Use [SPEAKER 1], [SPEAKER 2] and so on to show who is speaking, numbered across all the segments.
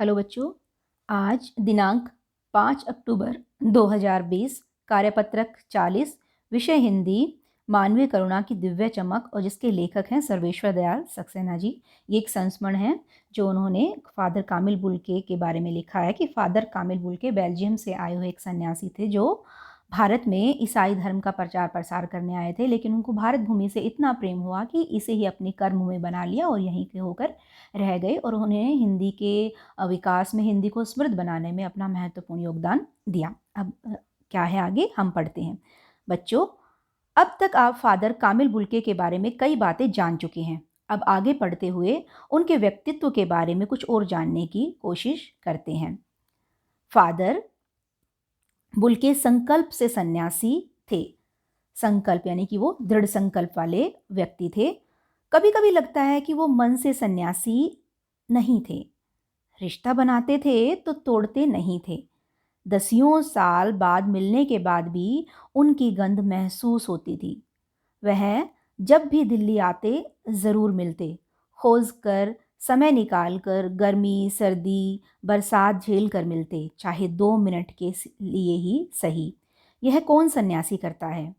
[SPEAKER 1] Hello बच्चों, आज दिनांक 5 अक्टूबर 2020, कार्यपत्रक 40, विषय हिंदी, मानवीय करुणा की दिव्य चमक और जिसके लेखक हैं सर्वेश्वर दयाल सक्सेना जी। ये एक संस्मरण है जो उन्होंने फादर कामिल बुल्के के बारे में लिखा है कि फादर कामिल बुल्के बेल्जियम से आए हुए एक सन्यासी थे जो भारत में ईसाई धर्म का प्रचार प्रसार करने आए थे, लेकिन उनको भारत भूमि से इतना प्रेम हुआ कि इसे ही अपनी कर्मभूमि बना लिया और यहीं के होकर रह गए और उन्होंने हिंदी के विकास में, हिंदी को समृद्ध बनाने में अपना महत्वपूर्ण योगदान दिया। अब क्या है आगे हम पढ़ते हैं। बच्चों, अब तक आप फादर कामिल बुल्के के बारे में कई बातें जान चुके हैं। अब आगे पढ़ते हुए उनके व्यक्तित्व के बारे में कुछ और जानने की कोशिश करते हैं। फादर बुल्के संकल्प से सन्यासी थे। संकल्प यानी कि वो दृढ़ संकल्प वाले व्यक्ति थे। कभी कभी लगता है कि वो मन से सन्यासी नहीं थे। रिश्ता बनाते थे तो तोड़ते नहीं थे। दसियों साल बाद मिलने के बाद भी उनकी गंध महसूस होती थी। वह जब भी दिल्ली आते ज़रूर मिलते, खोज कर, समय निकाल कर, गर्मी सर्दी बरसात झेल कर मिलते, चाहे 2 मिनट के लिए ही सही। यह कौन सन्यासी करता है?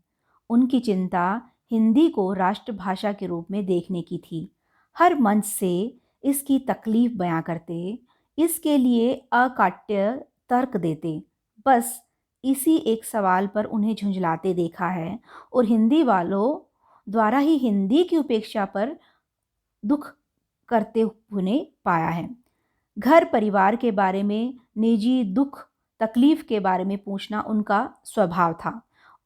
[SPEAKER 1] उनकी चिंता हिंदी को राष्ट्रभाषा के रूप में देखने की थी। हर मंच से इसकी तकलीफ बयां करते, इसके लिए अकाट्य तर्क देते। बस इसी एक सवाल पर उन्हें झुंझलाते देखा है और हिंदी वालों द्वारा ही हिंदी की उपेक्षा पर दुख करते हुए पाया है। घर परिवार के बारे में, निजी दुख तकलीफ के बारे में पूछना उनका स्वभाव था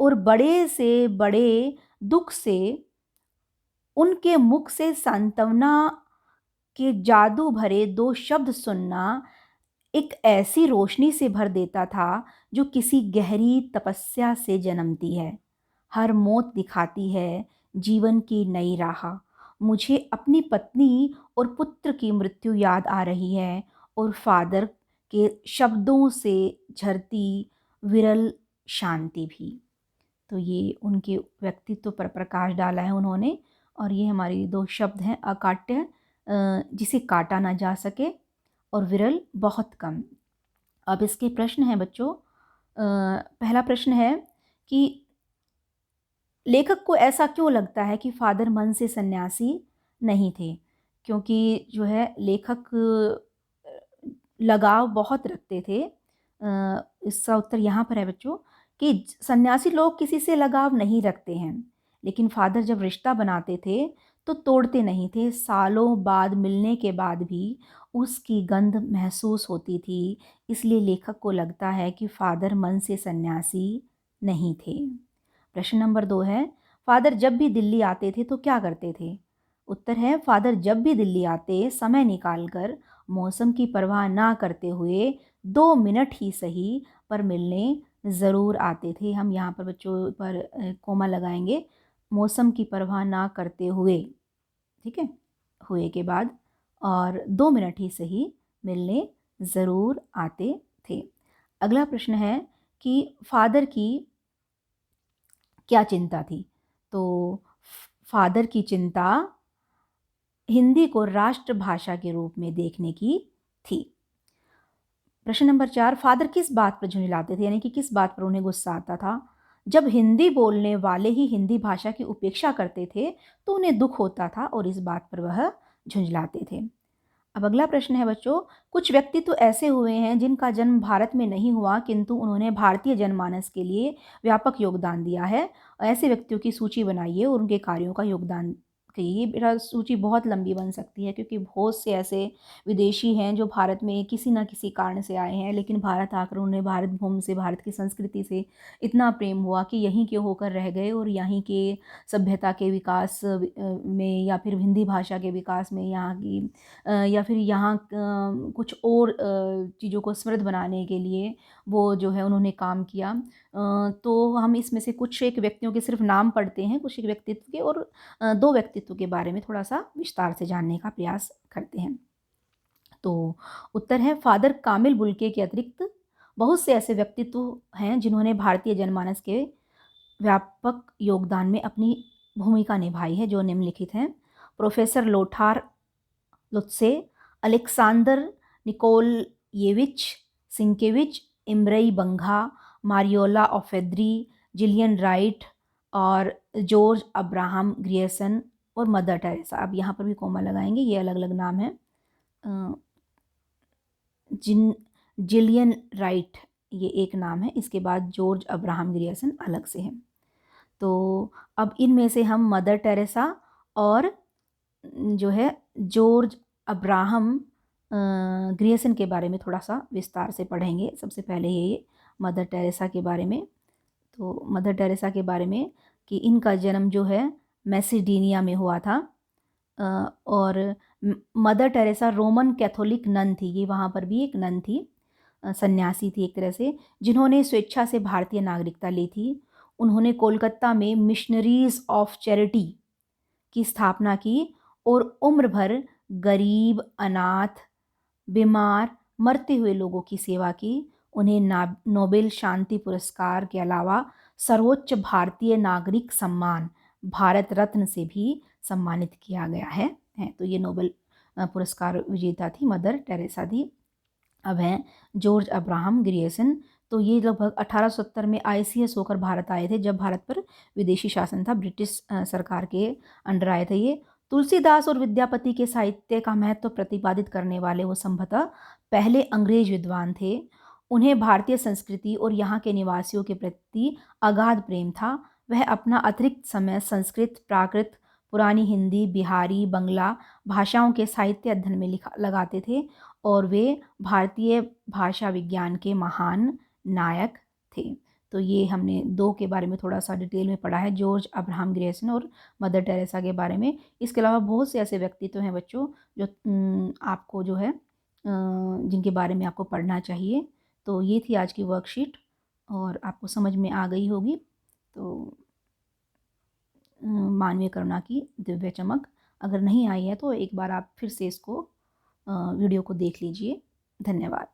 [SPEAKER 1] और बड़े से बड़े दुख से उनके मुख से सांत्वना के जादू भरे 2 शब्द सुनना एक ऐसी रोशनी से भर देता था जो किसी गहरी तपस्या से जन्मती है। हर मौत दिखाती है जीवन की नई राह। मुझे अपनी पत्नी और पुत्र की मृत्यु याद आ रही है और फादर के शब्दों से झरती विरल शांति भी। तो ये उनके व्यक्तित्व पर प्रकाश डाला है उन्होंने। और ये हमारी 2 शब्द हैं, अकाट्य जिसे काटा ना जा सके और विरल बहुत कम। अब इसके प्रश्न हैं बच्चों। पहला प्रश्न है कि लेखक को ऐसा क्यों लगता है कि फादर मन से सन्यासी नहीं थे? क्योंकि जो है लेखक लगाव बहुत रखते थे। इसका उत्तर यहाँ पर है बच्चों कि सन्यासी लोग किसी से लगाव नहीं रखते हैं, लेकिन फादर जब रिश्ता बनाते थे तो तोड़ते नहीं थे। सालों बाद मिलने के बाद भी उसकी गंध महसूस होती थी। इसलिए लेखक को लगता है कि फादर मन से सन्यासी नहीं थे। प्रश्न नंबर 2 है, फादर जब भी दिल्ली आते थे तो क्या करते थे? उत्तर है, फादर जब भी दिल्ली आते समय निकालकर मौसम की परवाह ना करते हुए 2 मिनट ही सही पर मिलने ज़रूर आते थे। हम यहाँ पर बच्चों पर कोमा लगाएंगे, मौसम की परवाह ना करते हुए, ठीक है, हुए के बाद, और 2 मिनट ही सही मिलने ज़रूर आते थे। अगला प्रश्न है कि फादर की क्या चिंता थी? तो फादर की चिंता हिंदी को राष्ट्रभाषा के रूप में देखने की थी। प्रश्न नंबर 4, फादर किस बात पर झुंझलाते थे, यानी कि किस बात पर उन्हें गुस्सा आता था? जब हिंदी बोलने वाले ही हिंदी भाषा की उपेक्षा करते थे तो उन्हें दुख होता था और इस बात पर वह झुंझलाते थे। अब अगला प्रश्न है बच्चों, कुछ व्यक्ति तो ऐसे हुए हैं जिनका जन्म भारत में नहीं हुआ किंतु उन्होंने भारतीय जनमानस के लिए व्यापक योगदान दिया है। ऐसे व्यक्तियों की सूची बनाइए और उनके कार्यों का योगदान कहिए। मेरा सूची बहुत लंबी बन सकती है क्योंकि बहुत से ऐसे विदेशी हैं जो भारत में किसी न किसी कारण से आए हैं, लेकिन भारत आकर उन्हें भारत भूमि से, भारत की संस्कृति से इतना प्रेम हुआ कि यहीं के होकर रह गए और यहीं के सभ्यता के विकास में या फिर हिंदी भाषा के विकास में यहाँ की या फिर यहाँ कुछ और चीज़ों को समृद्ध बनाने के लिए वो जो है उन्होंने काम किया। तो हम इसमें से कुछ एक व्यक्तियों के सिर्फ नाम पढ़ते हैं, कुछ एक व्यक्तित्व के, और 2 व्यक्तित्व के बारे में थोड़ा सा विस्तार से जानने का प्रयास करते हैं। तो उत्तर है, फादर कामिल बुल्के के अतिरिक्त बहुत से ऐसे व्यक्तित्व हैं जिन्होंने भारतीय जनमानस के व्यापक योगदान में अपनी भूमिका निभाई है, जो निम्नलिखित हैं। Professor Lothar Lutze, Aleksandar निकोलयेविच सिंकेविच, इम्रई बंघा, Mariola ऑफेद्री, Gillian Wright और जॉर्ज अब्राहम ग्रियर्सन और मदर टेरेसा। अब यहाँ पर भी कोमा लगाएंगे, ये अलग अलग नाम है। जिलियन राइट ये एक नाम है, इसके बाद जॉर्ज अब्राहम ग्रियर्सन अलग से है। तो अब इनमें से हम मदर टेरेसा और जो है जॉर्ज अब्राहम ग्रियर्सन के बारे में थोड़ा सा विस्तार से पढ़ेंगे। सबसे पहले ये मदर टेरेसा के बारे में। तो मदर टेरेसा के बारे में कि इनका जन्म जो है मैसिडोनिया में हुआ था, और Mother Teresa Roman Catholic nun थी। ये वहाँ पर भी एक नन थी, सन्यासी थी एक तरह से, जिन्होंने स्वेच्छा से भारतीय नागरिकता ली थी। उन्होंने कोलकाता में मिशनरीज ऑफ चैरिटी की स्थापना की और उम्र भर गरीब, अनाथ, बीमार, मरते हुए लोगों की सेवा की। उन्हें नोबेल शांति पुरस्कार के अलावा सर्वोच्च भारतीय नागरिक सम्मान भारत रत्न से भी सम्मानित किया गया है। तो ये नोबेल पुरस्कार विजेता थी मदर टेरेसा थी। अब हैं जॉर्ज अब्राहम ग्रियर्सन। तो ये लगभग 1870 में ICS होकर भारत आए थे, जब भारत पर विदेशी शासन था, ब्रिटिश सरकार के अंडर आए थे ये। तुलसीदास और विद्यापति के साहित्य का महत्व प्रतिपादित करने वाले वो संभवतः पहले अंग्रेज विद्वान थे। उन्हें भारतीय संस्कृति और यहाँ के निवासियों के प्रति अगाध प्रेम था। वह अपना अतिरिक्त समय संस्कृत, प्राकृत, पुरानी हिंदी, बिहारी, बंगला भाषाओं के साहित्य अध्ययन में लगाते थे, और वे भारतीय भाषा विज्ञान के महान नायक थे। तो ये हमने दो के बारे में थोड़ा सा डिटेल में पढ़ा है, जॉर्ज अब्राहम ग्रियर्सन और मदर टेरेसा के बारे में। इसके अलावा बहुत से ऐसे व्यक्तित्व हैं बच्चों जो आपको जो है जिनके बारे में आपको पढ़ना चाहिए। तो ये थी आज की वर्कशीट और आपको समझ में आ गई होगी। तो मानवीय करुणा की दिव्य चमक अगर नहीं आई है तो एक बार आप फिर से इसको वीडियो को देख लीजिए। धन्यवाद।